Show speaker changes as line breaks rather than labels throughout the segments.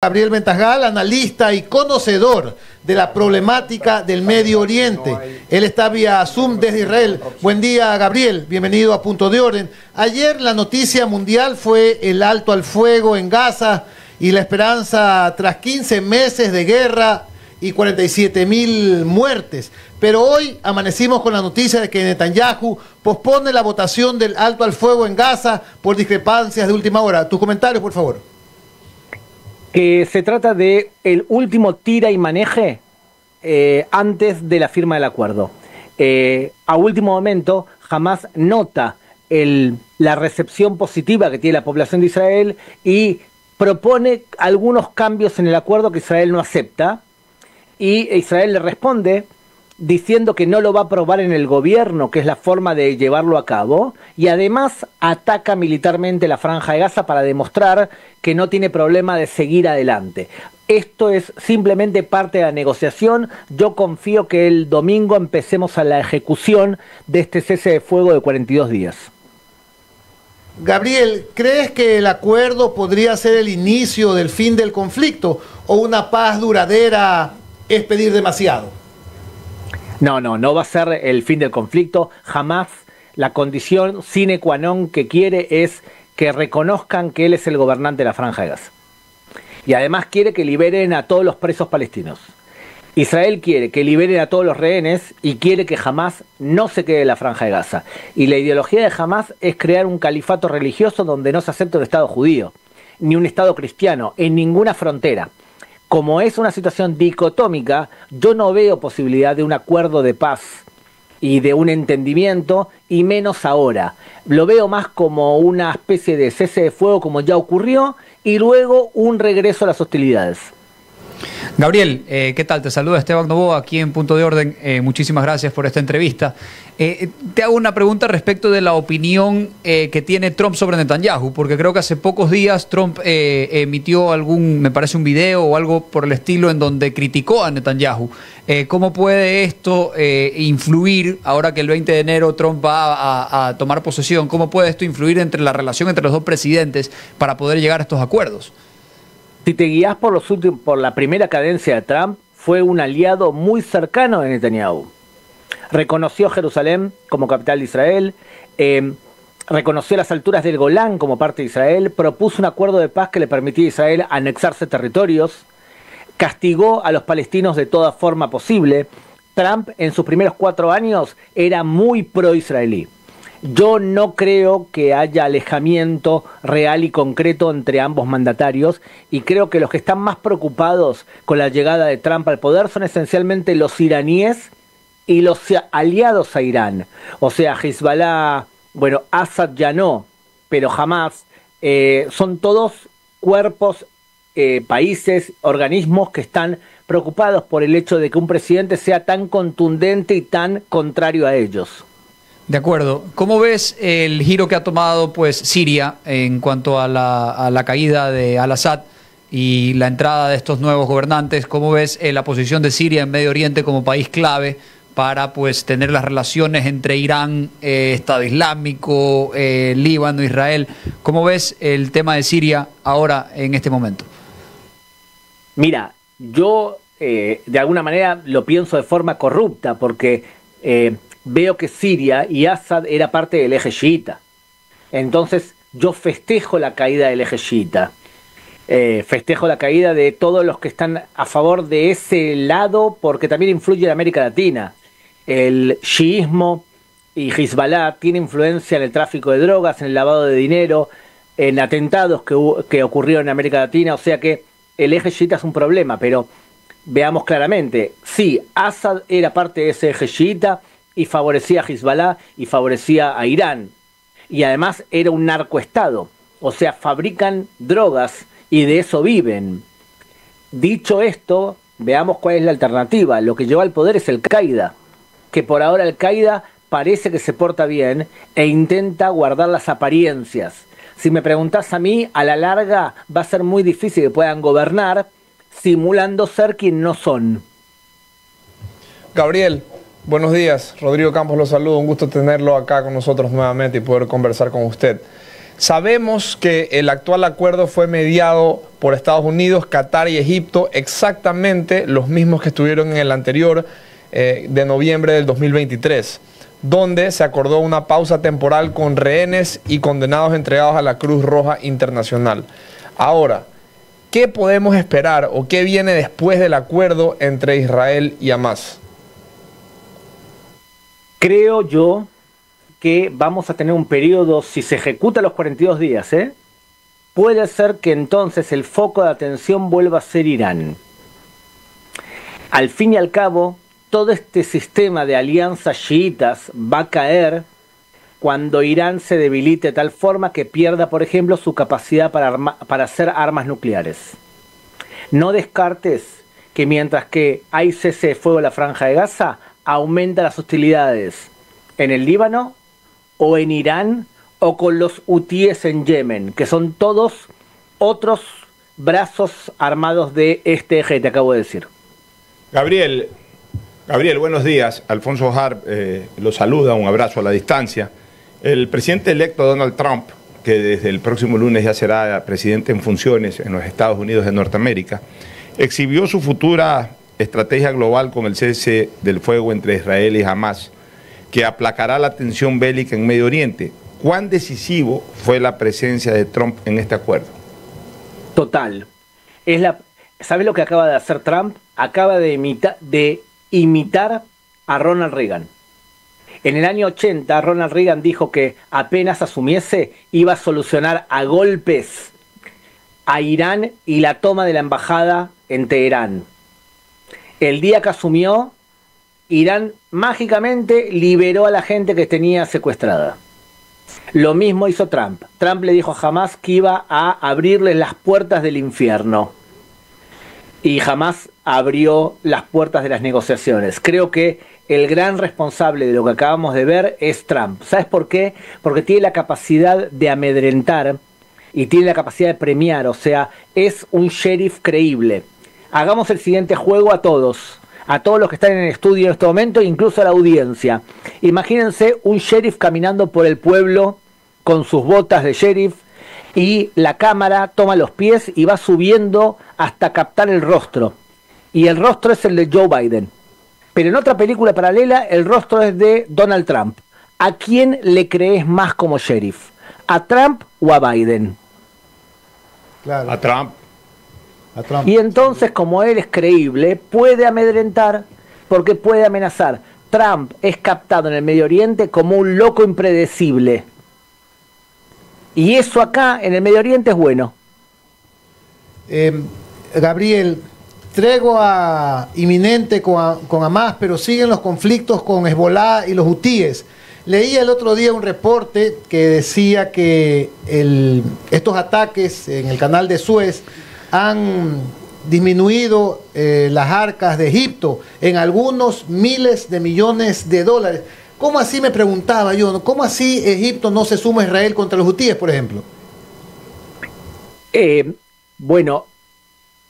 Gabriel Ventajgal, analista y conocedor de la problemática del Medio Oriente. Él está vía Zoom desde Israel. Buen día, Gabriel. Bienvenido a Punto de Orden. Ayer la noticia mundial fue el alto al fuego en Gaza y la esperanza tras 15 meses de guerra y 47.000 muertes. Pero hoy amanecimos con la noticia de que Netanyahu pospone la votación del alto al fuego en Gaza por discrepancias de última hora. Tus comentarios, por favor.
Que se trata de el último tira y maneje antes de la firma del acuerdo. A último momento, Hamas nota la recepción positiva que tiene la población de Israel y propone algunos cambios en el acuerdo que Israel no acepta, y Israel le responde diciendo que no lo va a aprobar en el gobierno, que es la forma de llevarlo a cabo, y además ataca militarmente la Franja de Gaza para demostrar que no tiene problema de seguir adelante. Esto es simplemente parte de la negociación. Yo confío que el domingo empecemos a la ejecución de este cese de fuego de 42 días.
Gabriel, ¿crees que el acuerdo podría ser el inicio del fin del conflicto o una paz duradera es pedir demasiado?
No va a ser el fin del conflicto. Jamás. La condición sine qua non que quiere es que reconozcan que él es el gobernante de la Franja de Gaza. Y además quiere que liberen a todos los presos palestinos. Israel quiere que liberen a todos los rehenes y quiere que Hamás no se quede en la Franja de Gaza. Y la ideología de Hamás es crear un califato religioso donde no se acepta un Estado judío, ni un Estado cristiano, en ninguna frontera. Como es una situación dicotómica, yo no veo posibilidad de un acuerdo de paz y de un entendimiento, y menos ahora. Lo veo más como una especie de cese de fuego como ya ocurrió, y luego un regreso a las hostilidades.
Gabriel, ¿qué tal? Te saluda Esteban Novoa aquí en Punto de Orden. Muchísimas gracias por esta entrevista. Te hago una pregunta respecto de la opinión que tiene Trump sobre Netanyahu, porque creo que hace pocos días Trump emitió me parece un video o algo por el estilo en donde criticó a Netanyahu. ¿Cómo puede esto influir, ahora que el 20 de enero Trump va a tomar posesión, cómo puede esto influir entre la relación entre los dos presidentes para poder llegar a estos acuerdos?
Si te guías por la primera cadencia de Trump, fue un aliado muy cercano de Netanyahu. Reconoció Jerusalén como capital de Israel, reconoció las alturas del Golán como parte de Israel, propuso un acuerdo de paz que le permitía a Israel anexarse territorios, castigó a los palestinos de toda forma posible. Trump en sus primeros 4 años era muy pro-israelí. Yo no creo que haya alejamiento real y concreto entre ambos mandatarios, y creo que los que están más preocupados con la llegada de Trump al poder son esencialmente los iraníes y los aliados a Irán. O sea, Hezbollah, bueno, Assad ya no, pero Hamas, son todos cuerpos, países, organismos que están preocupados por el hecho de que un presidente sea tan contundente y tan contrario a ellos.
De acuerdo. ¿Cómo ves el giro que ha tomado Siria en cuanto a la caída de Al-Assad y la entrada de estos nuevos gobernantes? ¿Cómo ves la posición de Siria en Medio Oriente como país clave para tener las relaciones entre Irán, Estado Islámico, Líbano, Israel? ¿Cómo ves el tema de Siria ahora en este momento?
Mira, yo de alguna manera lo pienso de forma corrupta, porque veo que Siria y Assad era parte del eje chiita. Entonces yo festejo la caída del eje chiita. Festejo la caída de todos los que están a favor de ese lado, porque también influye en América Latina. El chiismo y Hezbollah tiene influencia en el tráfico de drogas, en el lavado de dinero, en atentados que ocurrieron en América Latina. O sea que el eje chiita es un problema, pero veamos claramente. Sí, Assad era parte de ese eje chiita y favorecía a Hezbollah y favorecía a Irán. Y además era un narcoestado. O sea, fabrican drogas y de eso viven. Dicho esto, veamos cuál es la alternativa. Lo que lleva al poder es Al-Qaeda, que por ahora Al-Qaeda parece que se porta bien e intenta guardar las apariencias. Si me preguntás a mí, a la larga va a ser muy difícil que puedan gobernar simulando ser quien no son.
Gabriel, buenos días. Rodrigo Campos lo saludo. Un gusto tenerlo acá con nosotros nuevamente y poder conversar con usted. Sabemos que el actual acuerdo fue mediado por Estados Unidos, Qatar y Egipto, exactamente los mismos que estuvieron en el anterior de noviembre del 2023, donde se acordó una pausa temporal con rehenes y condenados entregados a la Cruz Roja Internacional. Ahora, ¿qué podemos esperar o qué viene después del acuerdo entre Israel y Hamás?
Creo yo que vamos a tener un periodo, si se ejecuta los 42 días, puede ser que entonces el foco de atención vuelva a ser Irán. Al fin y al cabo, todo este sistema de alianzas chiitas va a caer cuando Irán se debilite de tal forma que pierda, por ejemplo, su capacidad para hacer armas nucleares. No descartes que mientras que hay cese de fuego en la Franja de Gaza, aumenta las hostilidades en el Líbano o en Irán o con los hutíes en Yemen, que son todos otros brazos armados de este eje que te acabo de decir.
Gabriel, buenos días. Alfonso Harp lo saluda, un abrazo a la distancia. El presidente electo Donald Trump, que desde el próximo lunes ya será presidente en funciones en los Estados Unidos de Norteamérica, exhibió su futura estrategia global con el cese del fuego entre Israel y Hamás, que aplacará la tensión bélica en Medio Oriente. ¿Cuán decisivo fue la presencia de Trump en este acuerdo?
Total. ¿Sabes lo que acaba de hacer Trump? Acaba de imitar a Ronald Reagan. En el año 80, Ronald Reagan dijo que apenas asumiese, iba a solucionar a golpes a Irán y la toma de la embajada en Teherán. El día que asumió, Irán mágicamente liberó a la gente que tenía secuestrada. Lo mismo hizo Trump. Trump le dijo a Hamás que iba a abrirles las puertas del infierno. Y Hamás abrió las puertas de las negociaciones. Creo que el gran responsable de lo que acabamos de ver es Trump. ¿Sabes por qué? Porque tiene la capacidad de amedrentar y tiene la capacidad de premiar. O sea, es un sheriff creíble. Hagamos el siguiente juego a todos los que están en el estudio en este momento, incluso a la audiencia. Imagínense un sheriff caminando por el pueblo con sus botas de sheriff y la cámara toma los pies y va subiendo hasta captar el rostro. Y el rostro es el de Joe Biden. Pero en otra película paralela el rostro es de Donald Trump. ¿A quién le crees más como sheriff? ¿A Trump o a Biden?
Claro. A Trump.
Y entonces, como él es creíble, puede amedrentar porque puede amenazar. Trump es captado en el Medio Oriente como un loco impredecible. Y eso acá en el Medio Oriente es bueno.
Gabriel, tregua inminente con Hamás, pero siguen los conflictos con Hezbollah y los hutíes. Leí el otro día un reporte que decía que estos ataques en el canal de Suez han disminuido las arcas de Egipto en algunos miles de millones de dólares. ¿Cómo así, me preguntaba yo, cómo así Egipto no se suma a Israel contra los hutíes, por ejemplo?
Bueno,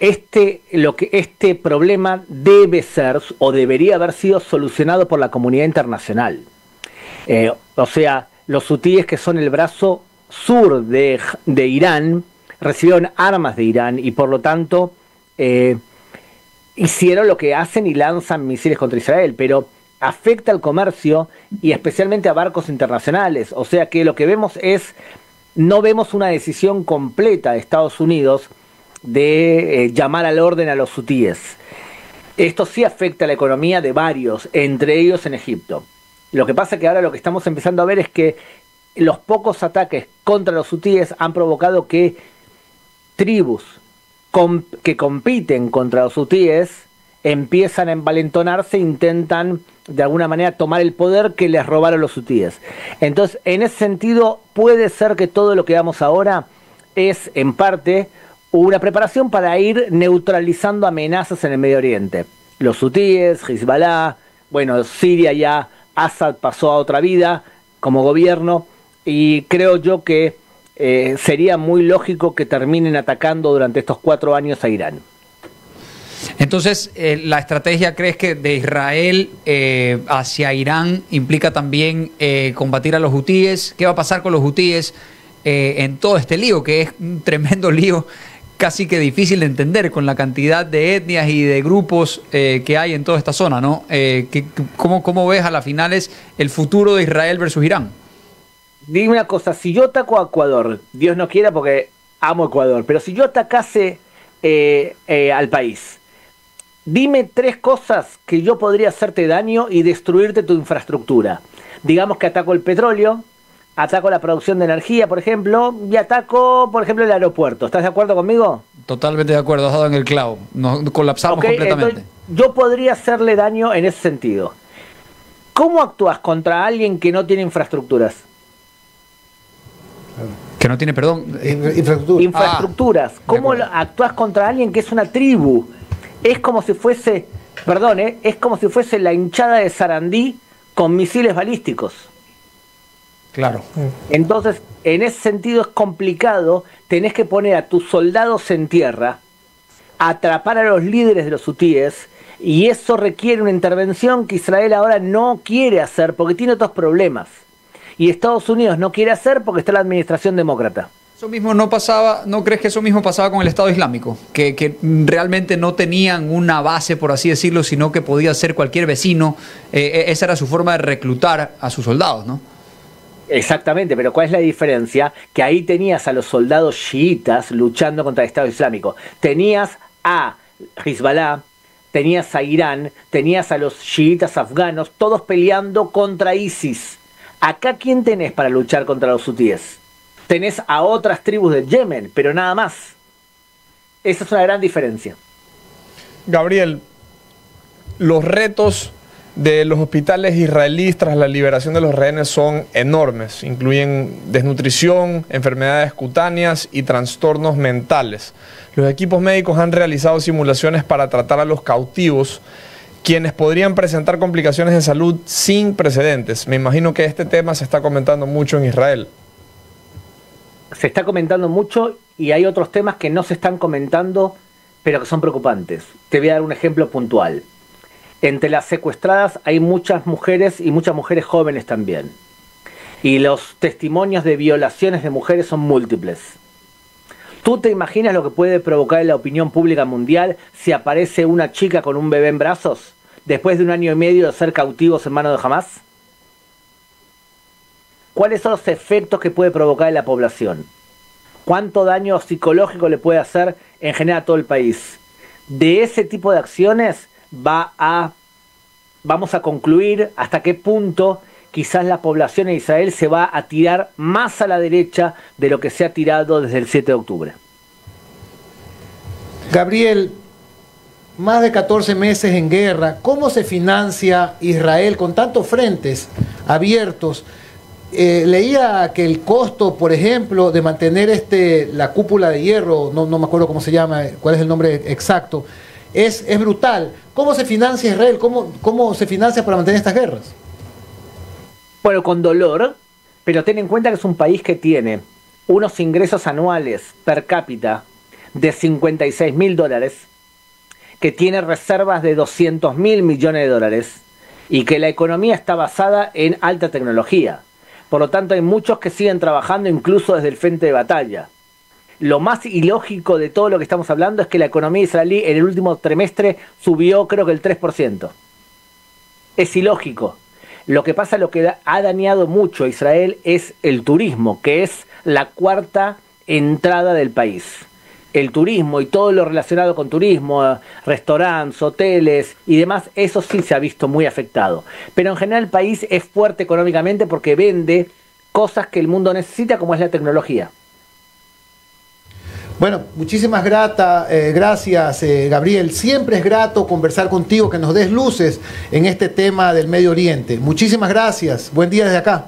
este problema debe ser o debería haber sido solucionado por la comunidad internacional. O sea, los hutíes, que son el brazo sur de Irán, recibieron armas de Irán y por lo tanto hicieron lo que hacen y lanzan misiles contra Israel, pero afecta al comercio y especialmente a barcos internacionales. O sea que lo que vemos no vemos una decisión completa de Estados Unidos de llamar al orden a los hutíes. Esto sí afecta a la economía de varios, entre ellos en Egipto. Lo que pasa es que ahora lo que estamos empezando a ver es que los pocos ataques contra los hutíes han provocado que tribus que compiten contra los hutíes empiezan a envalentonarse e intentan de alguna manera tomar el poder que les robaron los hutíes. Entonces, en ese sentido, puede ser que todo lo que vamos ahora es, en parte, una preparación para ir neutralizando amenazas en el Medio Oriente. Los hutíes, Hezbollah, bueno, Siria ya, Assad pasó a otra vida como gobierno, y creo yo que sería muy lógico que terminen atacando durante estos 4 años a Irán.
Entonces, la estrategia, ¿crees que de Israel hacia Irán implica también combatir a los hutíes? ¿Qué va a pasar con los hutíes? en todo este lío, que es un tremendo lío, casi que difícil de entender con la cantidad de etnias y de grupos que hay en toda esta zona, ¿no? ¿Cómo ves a las finales el futuro de Israel versus Irán?
Dime una cosa, si yo ataco a Ecuador, Dios no quiera porque amo Ecuador, pero si yo atacase al país, dime 3 cosas que yo podría hacerte daño y destruirte tu infraestructura. Digamos que ataco el petróleo, ataco la producción de energía, por ejemplo, y ataco, por ejemplo, el aeropuerto. ¿Estás de acuerdo conmigo?
Totalmente de acuerdo, has dado en el clavo. Nos colapsamos completamente.
Entonces, yo podría hacerle daño en ese sentido. ¿Cómo actúas contra alguien que no tiene infraestructuras?
Que no tiene, perdón.
Infraestructuras. ¿Cómo actúas contra alguien que es una tribu? Es como si fuese, perdón, es como si fuese la hinchada de Sarandí con misiles balísticos.
Claro.
Entonces, en ese sentido es complicado, tenés que poner a tus soldados en tierra, atrapar a los líderes de los hutíes, y eso requiere una intervención que Israel ahora no quiere hacer porque tiene otros problemas. Y Estados Unidos no quiere hacer porque está la administración demócrata.
Eso mismo no pasaba, ¿no crees que eso mismo pasaba con el Estado Islámico? Que realmente no tenían una base, por así decirlo, sino que podía ser cualquier vecino. Esa era su forma de reclutar a sus soldados, ¿no?
Exactamente, pero ¿cuál es la diferencia? Que ahí tenías a los soldados chiitas luchando contra el Estado Islámico. Tenías a Hezbollah, tenías a Irán, tenías a los chiitas afganos, todos peleando contra ISIS. Acá, ¿quién tenés para luchar contra los hutíes? Tenés a otras tribus del Yemen, pero nada más. Esa es una gran diferencia.
Gabriel, los retos de los hospitales israelíes tras la liberación de los rehenes son enormes. Incluyen desnutrición, enfermedades cutáneas y trastornos mentales. Los equipos médicos han realizado simulaciones para tratar a los cautivos, quienes podrían presentar complicaciones de salud sin precedentes. Me imagino que este tema se está comentando mucho en Israel.
Se está comentando mucho y hay otros temas que no se están comentando, pero que son preocupantes. Te voy a dar un ejemplo puntual. Entre las secuestradas hay muchas mujeres y muchas mujeres jóvenes también. Y los testimonios de violaciones de mujeres son múltiples. ¿Tú te imaginas lo que puede provocar en la opinión pública mundial si aparece una chica con un bebé en brazos después de 1 año y medio de ser cautivos en manos de Hamás? ¿Cuáles son los efectos que puede provocar en la población? ¿Cuánto daño psicológico le puede hacer en general a todo el país? De ese tipo de acciones vamos a concluir hasta qué punto quizás la población en Israel se va a tirar más a la derecha de lo que se ha tirado desde el 7 de octubre.
Gabriel, más de 14 meses en guerra, ¿cómo se financia Israel con tantos frentes abiertos? Leía que el costo, por ejemplo, de mantener la cúpula de hierro, no me acuerdo cómo se llama, cuál es el nombre exacto, es brutal. ¿Cómo se financia Israel? ¿Cómo se financia para mantener estas guerras?
Bueno, con dolor, pero ten en cuenta que es un país que tiene unos ingresos anuales per cápita de $56.000, que tiene reservas de $200.000 millones y que la economía está basada en alta tecnología. Por lo tanto, hay muchos que siguen trabajando incluso desde el frente de batalla. Lo más ilógico de todo lo que estamos hablando es que la economía israelí en el último trimestre subió creo que el 3%. Es ilógico. Lo que pasa, lo que ha dañado mucho a Israel es el turismo, que es la 4ª entrada del país. El turismo y todo lo relacionado con turismo, restaurantes, hoteles y demás, eso sí se ha visto muy afectado. Pero en general el país es fuerte económicamente porque vende cosas que el mundo necesita, como es la tecnología.
Bueno, muchísimas gracias, Gabriel. Siempre es grato conversar contigo, que nos des luces en este tema del Medio Oriente. Muchísimas gracias. Buen día desde acá.